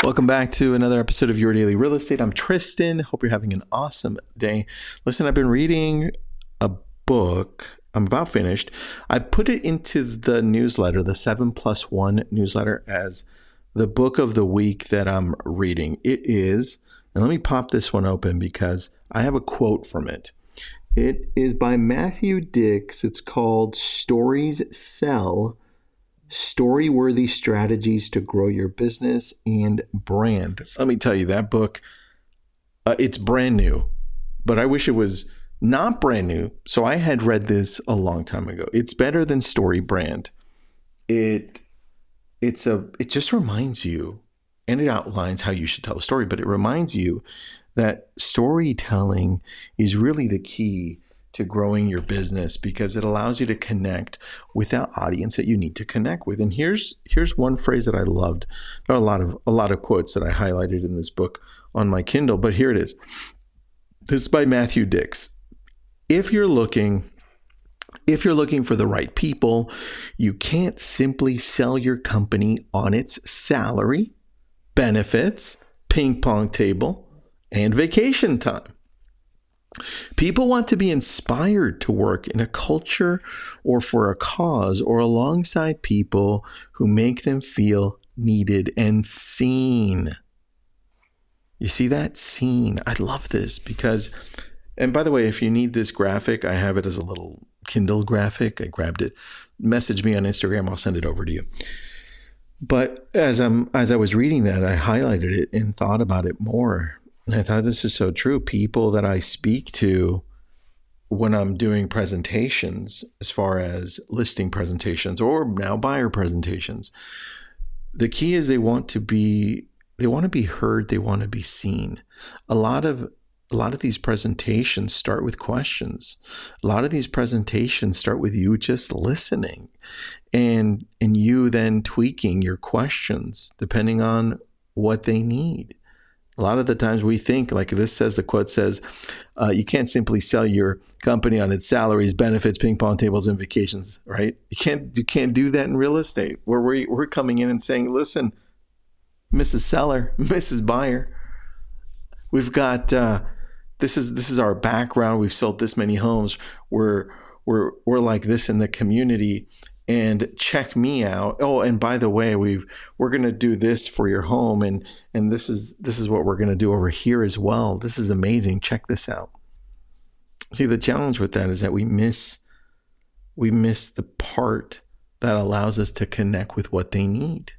Welcome back to another episode of Your Daily Real Estate. I'm Tristan. Hope you're having an awesome day. Listen, I've been reading a book. I'm about finished. I put it into the newsletter, the 7+1 newsletter, as the book of the week that I'm reading. It is, and let me pop this one open because I have a quote from it. It is by Matthew Dix. It's called Stories Sell: Storyworthy Strategies to Grow Your Business and Brand. Let me tell you, that book, it's brand new, but I wish it was not brand new. So I had read this a long time ago. It's better than Story Brand. It just reminds you, and it outlines how you should tell a story, but it reminds you that storytelling is really the key to growing your business because it allows you to connect with that audience that you need to connect with. And here's one phrase that I loved. There are a lot of quotes that I highlighted in this book on my Kindle, but here it is. This is by Matthew Dix. If you're looking for the right people, you can't simply sell your company on its salary, benefits, ping-pong table, and vacation time. People want to be inspired to work in a culture or for a cause or alongside people who make them feel needed and seen. You see that? Seen. I love this because, and by the way, if you need this graphic, I have it as a little Kindle graphic. I grabbed it. Message me on Instagram. I'll send it over to you. But as I was reading that, I highlighted it and thought about it more. I thought this is so true. People that I speak to when I'm doing presentations, as far as listing presentations or now buyer presentations, the key is they want to be heard. They want to be seen. A lot of these presentations start with questions. A lot of these presentations start with you just listening and you then tweaking your questions depending on what they need. A lot of the times we think, like this says, the quote says, you can't simply sell your company on its salaries, benefits, ping pong tables, and vacations, right? You can't do that in real estate where we're coming in and saying, listen, Mrs. Seller, Mrs. Buyer, we've got, this is our background. We've sold this many homes. We're like this in the community. And check me out. Oh, and by the way, we're going to do this for your home, and this is what we're going to do over here as well. This is amazing. Check this out. See, the challenge with that is that we miss the part that allows us to connect with what they need.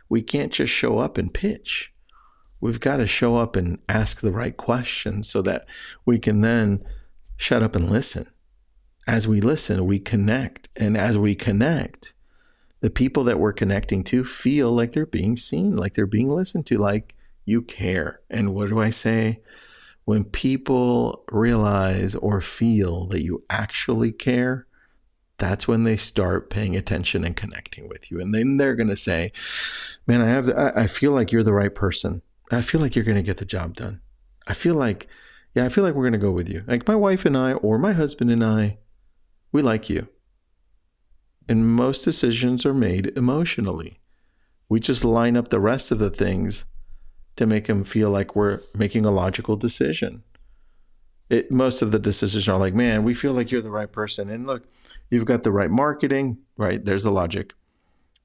We can't just show up and pitch. We've got to show up and ask the right questions so that we can then shut up and listen. As we listen, we connect. And as we connect, the people that we're connecting to feel like they're being seen, like they're being listened to, like you care. And what do I say? When people realize or feel that you actually care, that's when they start paying attention and connecting with you. And then they're going to say, man, I feel like you're the right person. I feel like you're going to get the job done. I feel like we're going to go with you. Like my wife and I, or my husband and I, we like you. And most decisions are made emotionally. We just line up the rest of the things to make them feel like we're making a logical decision. Most of the decisions are like, man, we feel like you're the right person. And look, you've got the right marketing, right? There's the logic.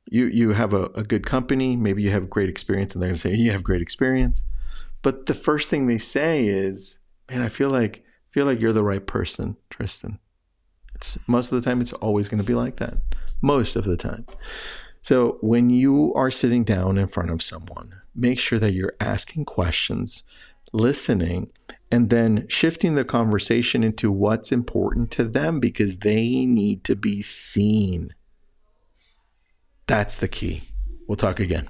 You have a good company. Maybe you have great experience. And they're going to say, you have great experience. But the first thing they say is, man, I feel like you're the right person, Tristan. Most of the time, it's always going to be like that. Most of the time. So when you are sitting down in front of someone, make sure that you're asking questions, listening, and then shifting the conversation into what's important to them because they need to be seen. That's the key. We'll talk again.